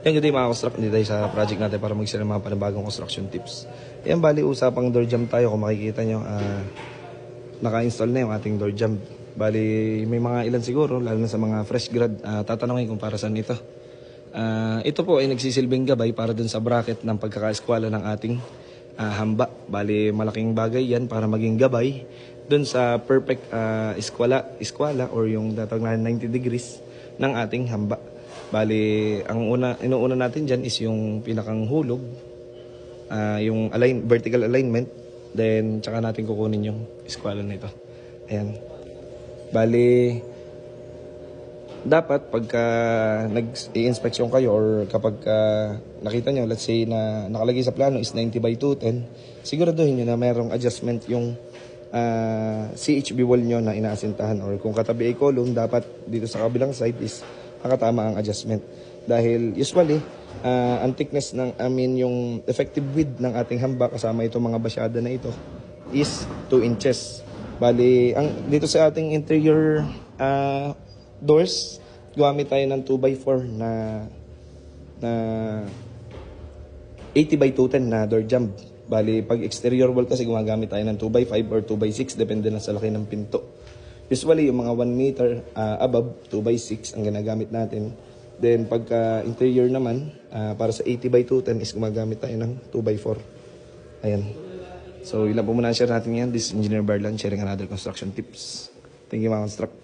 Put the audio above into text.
Yan, good day mga construct. Hindi tayo sa project natin para mag-share ng mga panibagong construction tips. Yan, bali usapang door jamb tayo. Kung makikita nyo, naka-install na yung ating door jamb. Bali may mga ilan siguro, lalo na sa mga fresh grad, tatanungin kung para saan ito. Ito po ay nagsisilbing gabay para dun sa bracket ng pagkakaeskwala ng ating hamba. Bali malaking bagay yan para maging gabay dun sa perfect eskwala or yung tatawag na 90 degrees ng ating hamba. Bali, inuuna natin dyan is yung pinakang hulog, yung vertical alignment, then tsaka natin kukunin yung eskwala nito. Ayan. Bali, dapat pagka nag-i-inspection kayo or kapag nakita nyo, let's say na nakalagay sa plano is 90 by 210, siguraduhin nyo na mayroong adjustment yung CHB wall nyo na inaasintahan, or kung katabi ay column, dapat dito sa kabilang side is nakatama ang adjustment. Dahil usually, ang thickness yung effective width ng ating hamba kasama itong mga basyada na ito is 2 inches. Bali, dito sa ating interior doors, gumamit tayo ng 2x4 na 80 by 210 na door jamb. Bali, pag exterior wall kasi gumagamit tayo ng 2x5 or 2x6, depende na sa laki ng pinto. Usually, yung mga 1 meter above, 2x6 ang ginagamit natin. Then, pagka interior naman, para sa 80 by 210 is gumagamit tayo ng 2x4. Ayan. So, yun lang po muna share natin yan. This is Engineer Barlan sharing another construction tips. Thank you mga construct.